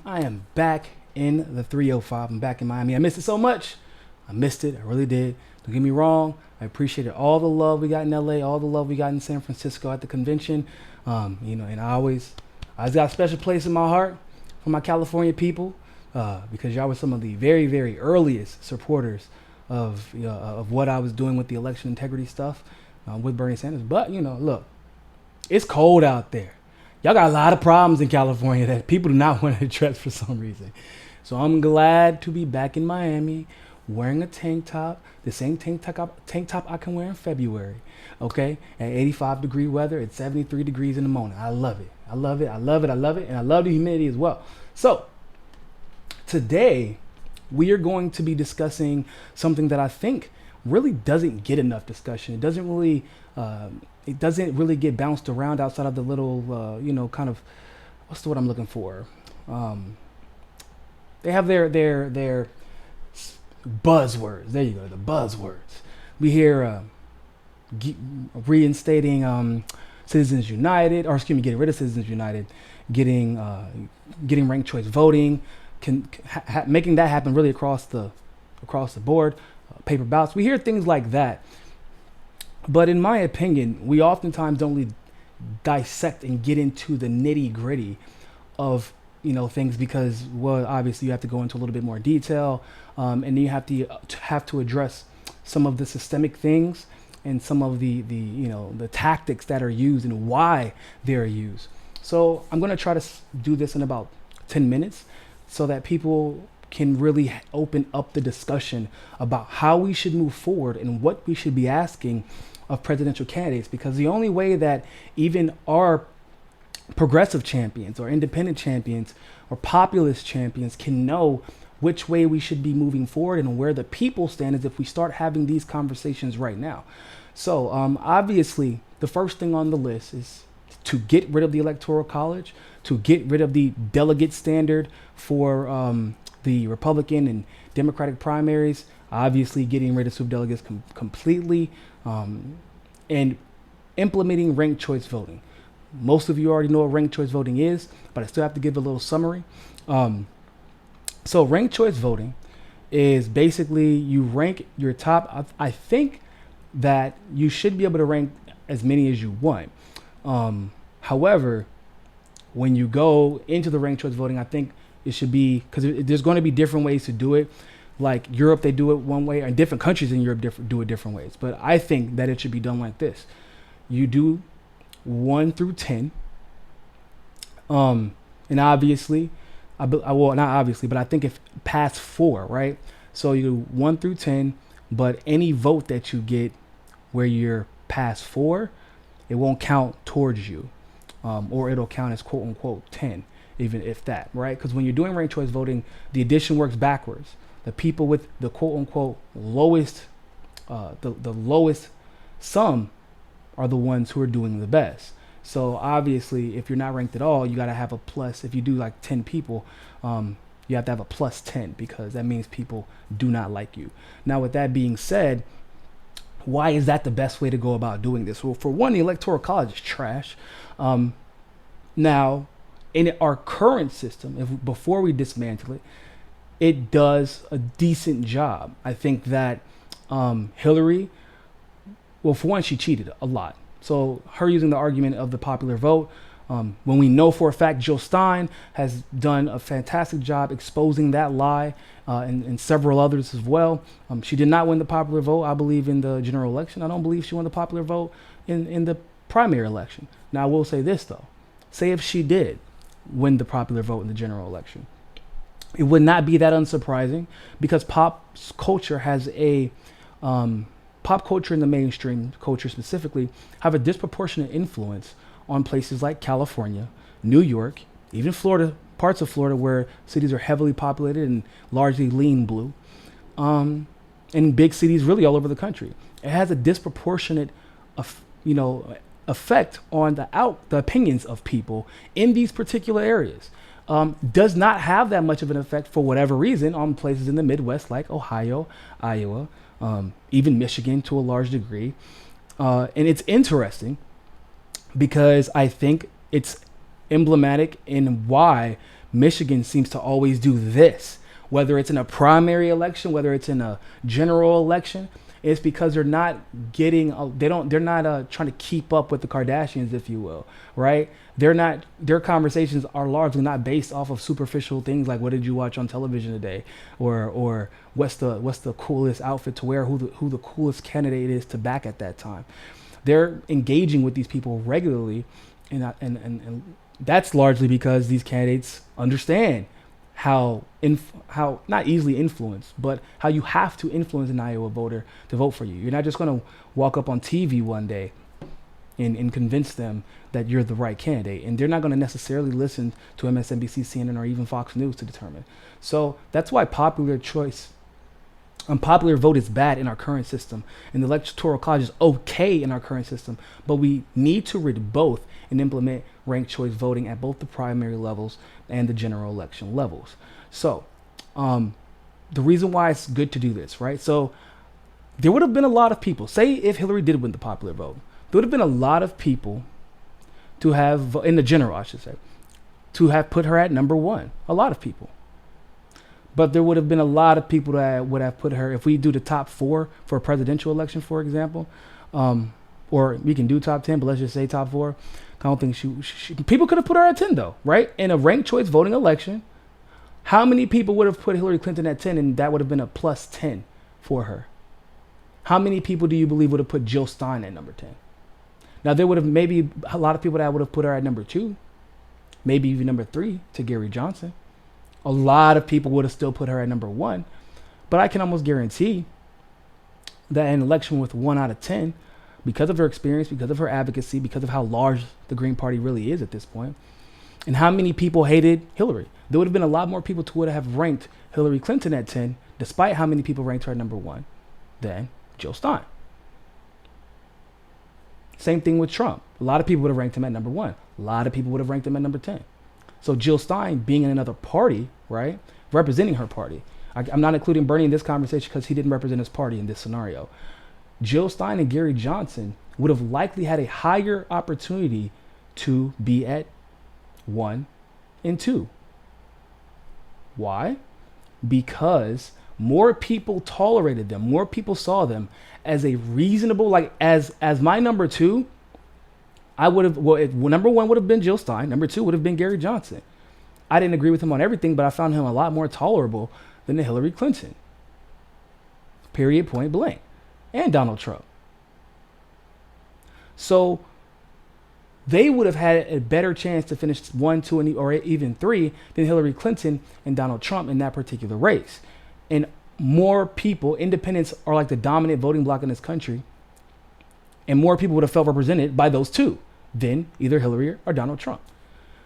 I am back in the 305. I'm back in Miami. I missed it so much. I missed it. I really did. Don't get me wrong. I appreciated all the love we got in LA, all the love we got in San Francisco at the convention. And I always got a special place in my heart for my California people because y'all were some of the very, very earliest supporters of what I was doing with the election integrity stuff with Bernie Sanders. But, look, it's cold out there. Y'all got a lot of problems in California that people do not want to address for some reason. So I'm glad to be back in Miami wearing a tank top, the same tank top I can wear in February, okay? At 85-degree weather, it's 73 degrees in the morning. I love it. I love it. I love it. I love it. And I love the humidity as well. So today, we are going to be discussing something that I think really doesn't get enough discussion. It doesn't really get bounced around outside of the little, kind of, what's the word I'm looking for? They have their buzzwords. There you go, the buzzwords. We hear reinstating Citizens United, getting rid of Citizens United, getting ranked choice voting, making that happen really across the board, paper ballots. We hear things like that. But in my opinion, we oftentimes don't really dissect and get into the nitty gritty of things because, well, obviously you have to go into a little bit more detail, and you have to address some of the systemic things and some of the tactics that are used and why they're used. So I'm going to try to do this in about 10 minutes so that people can really open up the discussion about how we should move forward and what we should be asking of presidential candidates, because the only way that even our progressive champions or independent champions or populist champions can know which way we should be moving forward and where the people stand is if we start having these conversations right now. So obviously the first thing on the list is to get rid of the Electoral College, to get rid of the delegate standard for the Republican and Democratic primaries, obviously getting rid of superdelegates completely, and implementing ranked choice voting. Most of you already know what ranked choice voting is, but I still have to give a little summary. So ranked choice voting is basically you rank your top. I think that you should be able to rank as many as you want. However, when you go into the ranked choice voting, I think it should be, because there's going to be different ways to do it. Like Europe, they do it one way, and different countries in Europe do it different ways. But I think that it should be done like this. You do 1 through 10. And obviously, not obviously, but I think if past 4, right? So you do 1 through 10, but any vote that you get where you're past 4, it won't count towards you, or it'll count as quote unquote 10, even if that, right? Because when you're doing ranked choice voting, the addition works backwards. The people with the quote unquote lowest, the lowest sum are the ones who are doing the best. So obviously, if you're not ranked at all, you got to have a plus. If you do like 10 people, you have to have a plus 10 because that means people do not like you. Now, with that being said, why is that the best way to go about doing this? Well, for one, the Electoral College is trash. Now, in our current system, before we dismantle it, it does a decent job. I think that Hillary, well, for one, she cheated a lot. So her using the argument of the popular vote, when we know for a fact Jill Stein has done a fantastic job exposing that lie, and several others as well. She did not win the popular vote, I believe, in the general election. I don't believe she won the popular vote in the primary election. Now, I will say this, though. Say if she did win the popular vote in the general election, it would not be that unsurprising because pop culture has pop culture in the mainstream culture specifically have a disproportionate influence on places like California, New York, even Florida, parts of Florida where cities are heavily populated and largely lean blue, and big cities really all over the country. It has a disproportionate, effect on the opinions of people in these particular areas. Does not have that much of an effect for whatever reason on places in the Midwest like Ohio, Iowa, even Michigan to a large degree. And it's interesting because I think it's emblematic in why Michigan seems to always do this, whether it's in a primary election, whether it's in a general election. It's because they're not trying to keep up with the Kardashians, if you will, right? Their conversations are largely not based off of superficial things like what did you watch on television today, or what's the coolest outfit to wear, who the coolest candidate is to back at that time. They're engaging with these people regularly, and that's largely because these candidates understand how not easily influenced, but how you have to influence an Iowa voter to vote for you. You're not just going to walk up on TV one day and convince them that you're the right candidate, and they're not going to necessarily listen to MSNBC, CNN, or even Fox News to determine. So that's why unpopular vote is bad in our current system, and the electoral college is okay in our current system, but we need to rid both and implement ranked choice voting at both the primary levels and the general election levels. So the reason why it's good to do this, right? So there would have been a lot of people, say if Hillary did win the popular vote, there would have been a lot of people to have, in the general, I should say, to have put her at number one. A lot of people. But there would have been a lot of people that would have put her, if we do the top 4 for a presidential election, for example, or we can do top 10, but let's just say top 4. I don't think people could have put her at 10 though, right? In a ranked choice voting election, how many people would have put Hillary Clinton at 10 and that would have been a plus 10 for her? How many people do you believe would have put Jill Stein at number 10? Now there would have maybe a lot of people that would have put her at number 2, maybe even number 3 to Gary Johnson. A lot of people would have still put her at number 1, but I can almost guarantee that an election with 1 out of 10, because of her experience, because of her advocacy, because of how large the Green Party really is at this point, and how many people hated Hillary, there would have been a lot more people who would have ranked Hillary Clinton at 10, despite how many people ranked her at number 1, than Jill Stein. Same thing with Trump. A lot of people would have ranked him at number 1. A lot of people would have ranked him at number 10. So Jill Stein being in another party, right, representing her party. I'm not including Bernie in this conversation because he didn't represent his party in this scenario. Jill Stein and Gary Johnson would have likely had a higher opportunity to be at 1 and 2. Why? Because more people tolerated them. More people saw them as a reasonable, like as my number 2. I would have, number 1 would have been Jill Stein. Number 2 would have been Gary Johnson. I didn't agree with him on everything, but I found him a lot more tolerable than the Hillary Clinton. Period, point blank. And Donald Trump. So they would have had a better chance to finish 1, 2, or even 3 than Hillary Clinton and Donald Trump in that particular race. And more people, independents are like the dominant voting bloc in this country, and more people would have felt represented by those 2 than either Hillary or Donald Trump.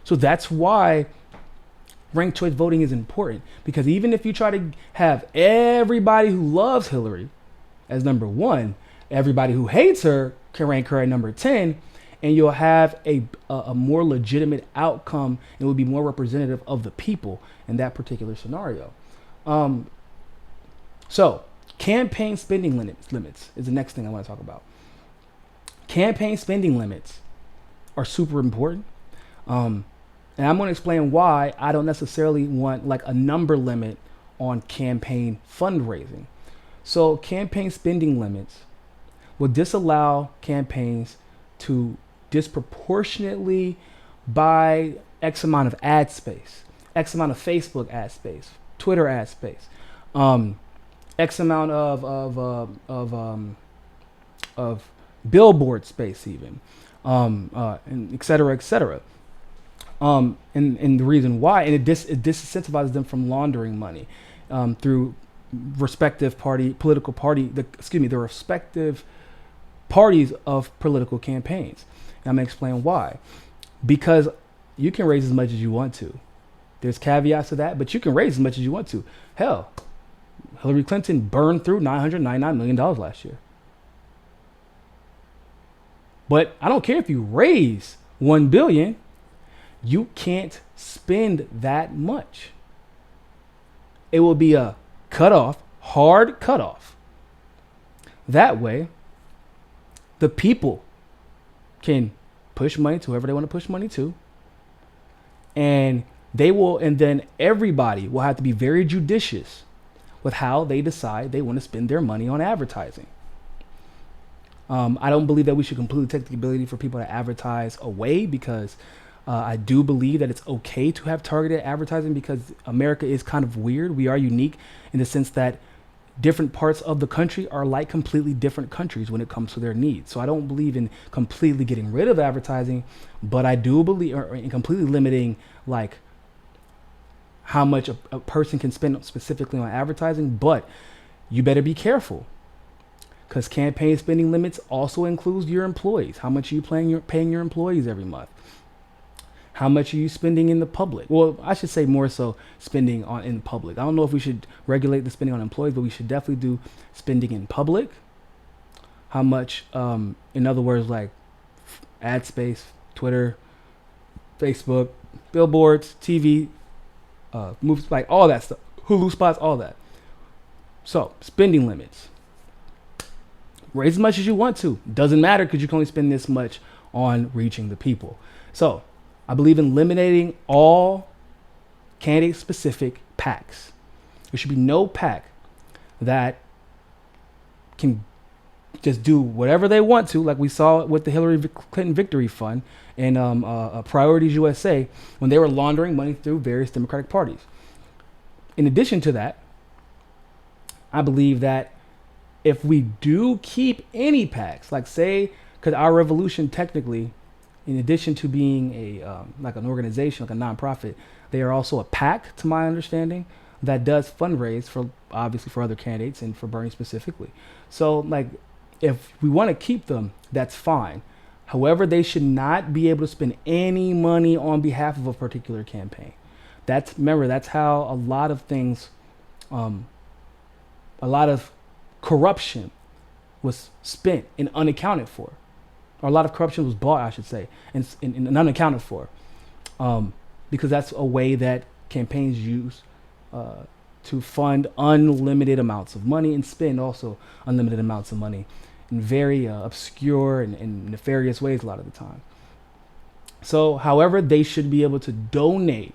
So that's why ranked choice voting is important, because even if you try to have everybody who loves Hillary as number 1, everybody who hates her can rank her at number 10, and you'll have a more legitimate outcome, and it will be more representative of the people in that particular scenario. So campaign spending limits is the next thing I want to talk about. Campaign spending limits are super important. And I'm going to explain why I don't necessarily want like a number limit on campaign fundraising. So campaign spending limits will disallow campaigns to disproportionately buy X amount of ad space, X amount of Facebook ad space, Twitter ad space, X amount of billboard space even, and et cetera, et cetera. And the reason why, and it disincentivizes them from laundering money through respective the respective parties of political campaigns. And I'm gonna explain why. Because you can raise as much as you want to. There's caveats to that, but you can raise as much as you want to. Hell, Hillary Clinton burned through $999 million last year. But I don't care if you raise $1 billion, you can't spend that much. It will be a hard cutoff. That way, the people can push money to whoever they want to push money to. And they will, and then everybody will have to be very judicious with how they decide they want to spend their money on advertising. I don't believe that we should completely take the ability for people to advertise away, because I do believe that it's okay to have targeted advertising, because America is kind of weird. We are unique in the sense that different parts of the country are like completely different countries when it comes to their needs. So I don't believe in completely getting rid of advertising, but I do believe in completely limiting like how much a person can spend specifically on advertising. But you better be careful, because campaign spending limits also includes your employees. How much are you paying your employees every month? How much are you spending in the public? Well, I should say more so spending in the public. I don't know if we should regulate the spending on employees, but we should definitely do spending in public. How much, in other words, like ad space, Twitter, Facebook, billboards, TV, movies, like all that stuff, Hulu spots, all that. So spending limits. Raise as much as you want to. Doesn't matter, because you can only spend this much on reaching the people. So I believe in eliminating all candidate-specific PACs. There should be no PAC that can just do whatever they want to, like we saw with the Hillary Clinton Victory Fund and Priorities USA, when they were laundering money through various Democratic parties. In addition to that, I believe that if we do keep any PACs, like say, because our revolution technically, in addition to being a like an organization, like a nonprofit, they are also a PAC, to my understanding, that does fundraise for obviously for other candidates and for Bernie specifically. So like, if we want to keep them, that's fine. However, they should not be able to spend any money on behalf of a particular campaign. Remember, that's how a lot of things, a lot of corruption was spent and unaccounted for. Or a lot of corruption was bought, I should say, and unaccounted for. Because that's a way that campaigns use to fund unlimited amounts of money and spend also unlimited amounts of money in very obscure and nefarious ways a lot of the time. So, however, they should be able to donate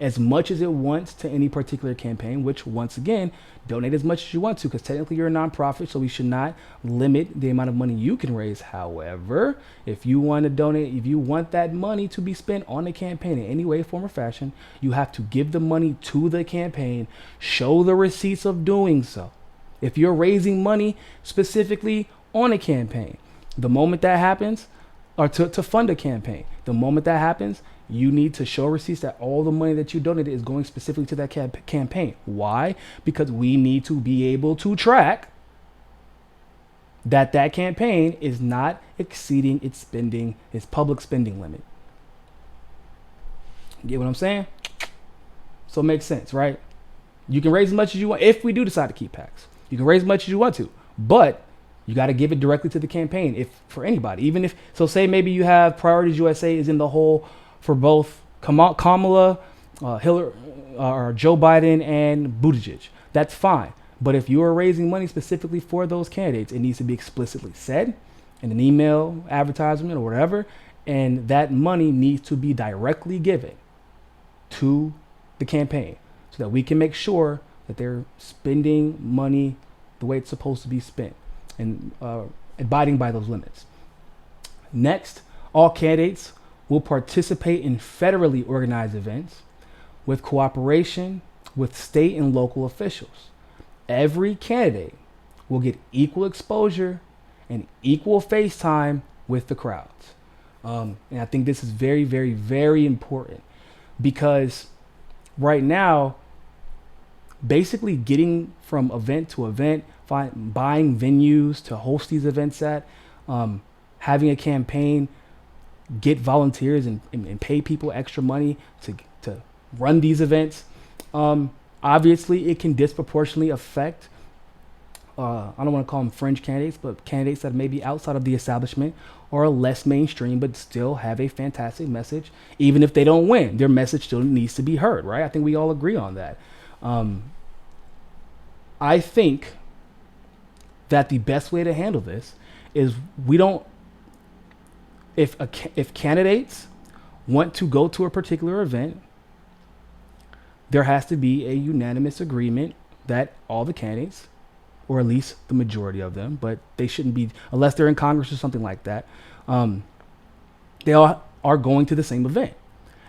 as much as it wants to any particular campaign, which once again, donate as much as you want to, because technically you're a nonprofit, so we should not limit the amount of money you can raise. However, if you want to donate, if you want that money to be spent on a campaign in any way, form, or fashion, you have to give the money to the campaign, show the receipts of doing so. If you're raising money specifically on a campaign, the moment that happens, or to fund a campaign, the moment that happens, you need to show receipts that all the money that you donated is going specifically to that campaign. Why? Because we need to be able to track that campaign is not exceeding its public spending limit. You get what I'm saying? So it makes sense, right? You can raise as much as you want if we do decide to keep PACs. You can raise as much as you want to, but you got to give it directly to the campaign. If for anybody, even if so, say maybe you have Priorities USA is in the hole for both Kamala, Hillary, or Joe Biden and Buttigieg. That's fine. But if you are raising money specifically for those candidates, it needs to be explicitly said in an email, advertisement, or whatever, and that money needs to be directly given to the campaign so that we can make sure that they're spending money the way it's supposed to be spent and abiding by those limits. Next, all candidates will participate in federally organized events with cooperation with state and local officials. Every candidate will get equal exposure and equal face time with the crowds. And I think this is very, very, very important, because right now, basically getting from event to event, buying venues to host these events at, having a campaign get volunteers and pay people extra money to run these events. Obviously, it can disproportionately affect, I don't want to call them fringe candidates, but candidates that may be outside of the establishment or are less mainstream, but still have a fantastic message. Even if they don't win, their message still needs to be heard, right? I think we all agree on that. I think that the best way to handle this is if candidates want to go to a particular event there has to be a unanimous agreement that all the candidates, or at least the majority of them, but they shouldn't be, unless they're in Congress or something like that, they all are going to the same event.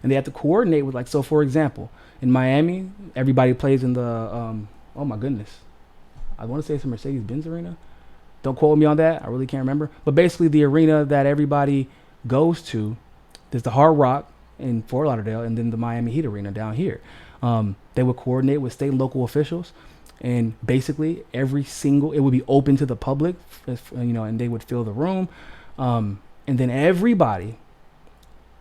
And they have to coordinate with, like, so for example, in Miami, everybody plays in the, oh my goodness, I want to say it's a Mercedes-Benz arena. Don't quote me on that. I really can't remember. But basically the arena that everybody goes to, there's the Hard Rock in Fort Lauderdale, and then the Miami Heat arena down here. They would coordinate with state and local officials, and basically it would be open to the public, and they would fill the room. And then everybody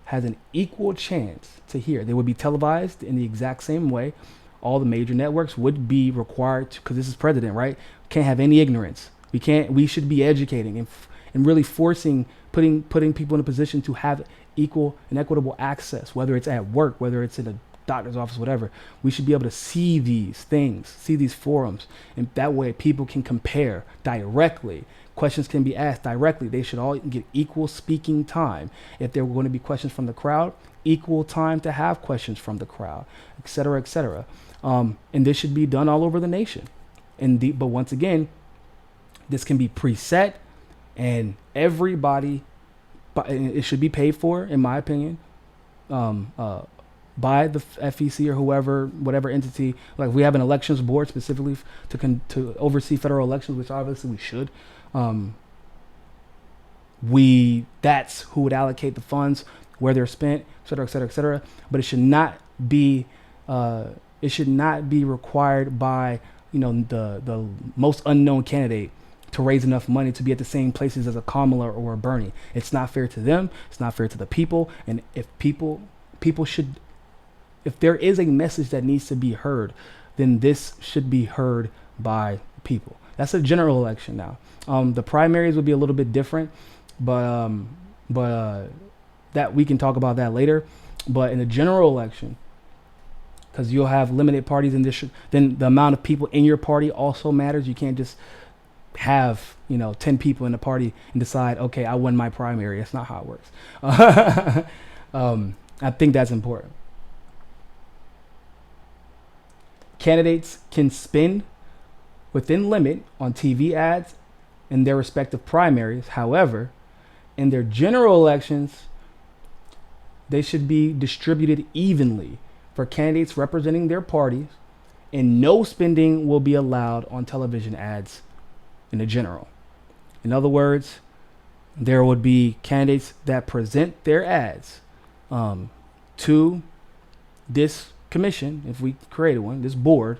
has an equal chance to hear. They would be televised in the exact same way. All the major networks would be required to, because this is president, right? Can't have any ignorance. We should be educating and really putting people in a position to have equal and equitable access, whether it's at work, whether it's in a doctor's office, whatever. We should be able to see these things, see these forums, and that way people can compare directly. Questions can be asked directly. They should all get equal speaking time. If there were going to be questions from the crowd, equal time to have questions from the crowd, et cetera, et cetera. And this should be done all over the nation. But once again, this can be preset, and everybody, it should be paid for, in my opinion, by the FEC or whatever entity. Like, we have an elections board specifically to oversee federal elections, which obviously we should. That's who would allocate the funds, where they're spent, et cetera, et cetera, et cetera. But it should not be required by the most unknown candidate to raise enough money to be at the same places as a Kamala or a Bernie. It's not fair to them. It's not fair to the people. And if if there is a message that needs to be heard, then this should be heard by people. That's a general election now. The primaries would be a little bit different, but that we can talk about that later. But in the general election, because you'll have limited parties in this, then the amount of people in your party also matters. You can't just have 10 people in the party and decide, okay, I won my primary. That's not how it works. I think that's important. Candidates can spend within limit on TV ads in their respective primaries. However, in their general elections, they should be distributed evenly for candidates representing their parties, and no spending will be allowed on television ads in the general. In other words, there would be candidates that present their ads to this commission, if we created one, this board,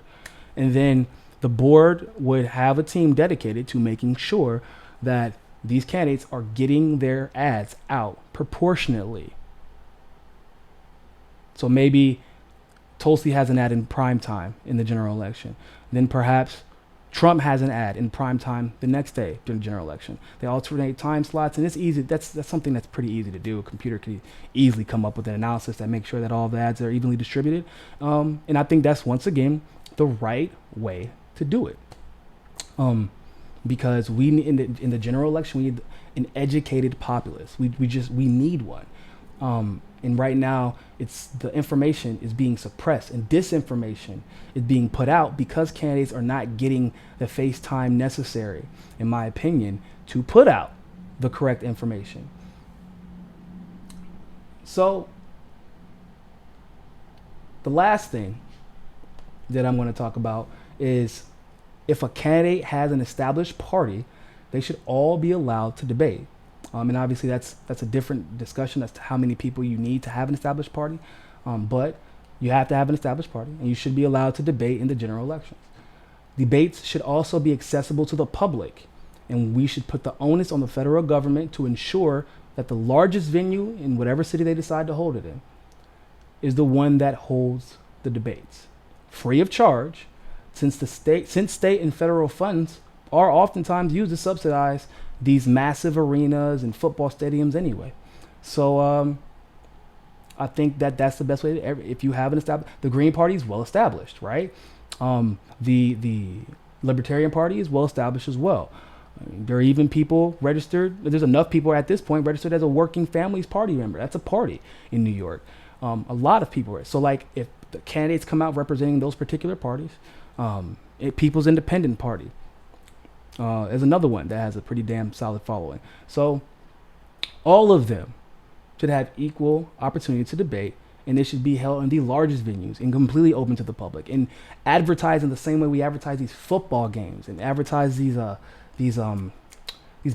and then the board would have a team dedicated to making sure that these candidates are getting their ads out proportionately. So maybe Tulsi has an ad in prime time in the general election. Then perhaps Trump has an ad in prime time the next day during the general election. They alternate time slots, and it's easy. That's something that's pretty easy to do. A computer could easily come up with an analysis that makes sure that all the ads are evenly distributed. And I think that's, once again, the right way to do it. Because we need, in the general election, we need an educated populace. We need one. And right now, the information is being suppressed, and disinformation is being put out because candidates are not getting the face time necessary, in my opinion, to put out the correct information. So the last thing that I'm going to talk about is, if a candidate has an established party, they should all be allowed to debate. And obviously that's a different discussion as to how many people you need to have an established party. But you have to have an established party, and you should be allowed to debate in the general elections. Debates should also be accessible to the public, and we should put the onus on the federal government to ensure that the largest venue in whatever city they decide to hold it in is the one that holds the debates, free of charge, since state and federal funds are oftentimes used to subsidize these massive arenas and football stadiums anyway. So I think that's the best way. If you have the Green Party is well established, right? The Libertarian Party is well established as well. I mean, there are even people registered. There's enough people at this point registered as a Working Families Party member. That's a party in New York. A lot of people are. So, like, if the candidates come out representing those particular parties. People's Independent Party is another one that has a pretty damn solid following. So all of them should have equal opportunity to debate, and they should be held in the largest venues and completely open to the public, and advertise in the same way we advertise these football games and advertise these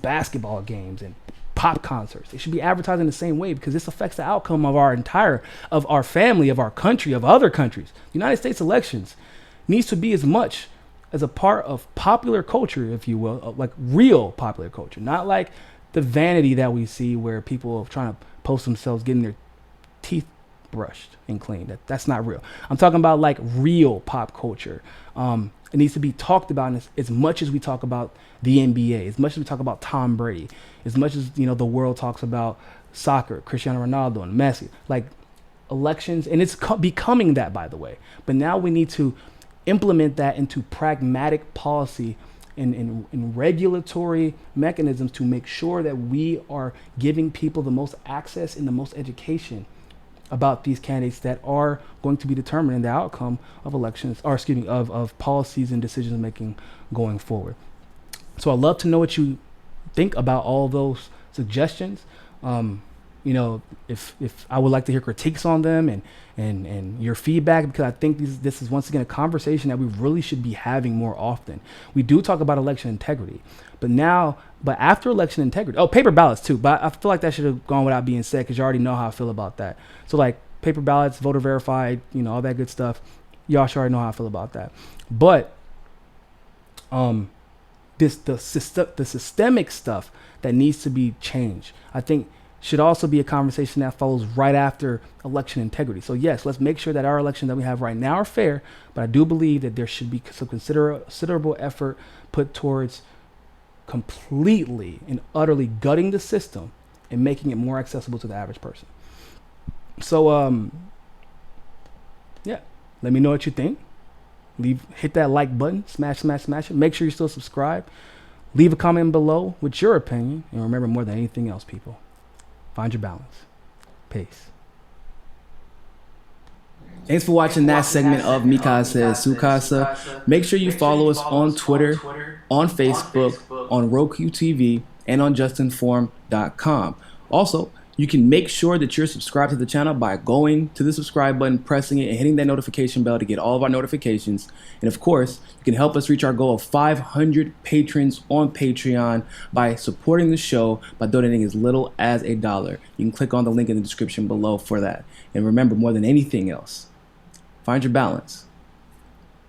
basketball games and pop concerts. They should be advertised in the same way, because this affects the outcome of our family, of our country, of other countries. The United States elections needs to be as much as a part of popular culture, if you will, like real popular culture, not like the vanity that we see where people are trying to post themselves getting their teeth brushed and cleaned. That's not real. I'm talking about like real pop culture. It needs to be talked about as much as we talk about the NBA, as much as we talk about Tom Brady, as much as the world talks about soccer, Cristiano Ronaldo and Messi, like elections, and it's becoming that, by the way. But now we need to implement that into pragmatic policy and regulatory mechanisms to make sure that we are giving people the most access and the most education about these candidates that are going to be determining the outcome of elections, or of policies and decision making going forward. So I'd love to know what you think about all those suggestions. If I would like to hear critiques on them and your feedback, because I think this is once again a conversation that we really should be having more often. We do talk about election integrity, but after election integrity, paper ballots too, but I feel like that should have gone without being said, because you already know how I feel about that. So like paper ballots, voter verified, all that good stuff. Y'all should already know how I feel about that. But the systemic stuff that needs to be changed, I think, should also be a conversation that follows right after election integrity. So yes, let's make sure that our elections that we have right now are fair, but I do believe that there should be some considerable effort put towards completely and utterly gutting the system and making it more accessible to the average person. So let me know what you think. Hit that like button, smash it. Make sure you still subscribe. Leave a comment below with your opinion, and remember, more than anything else, people, find your balance. Peace. Thanks for watching that segment of Mikasa Sukasa. Make sure you follow us on Twitter, on Facebook, on Roku TV, and on JustNForm.com. Also, you can make sure that you're subscribed to the channel by going to the subscribe button, pressing it, and hitting that notification bell to get all of our notifications. And of course, you can help us reach our goal of 500 patrons on Patreon by supporting the show by donating as little as $1. You can click on the link in the description below for that. And remember, more than anything else, find your balance.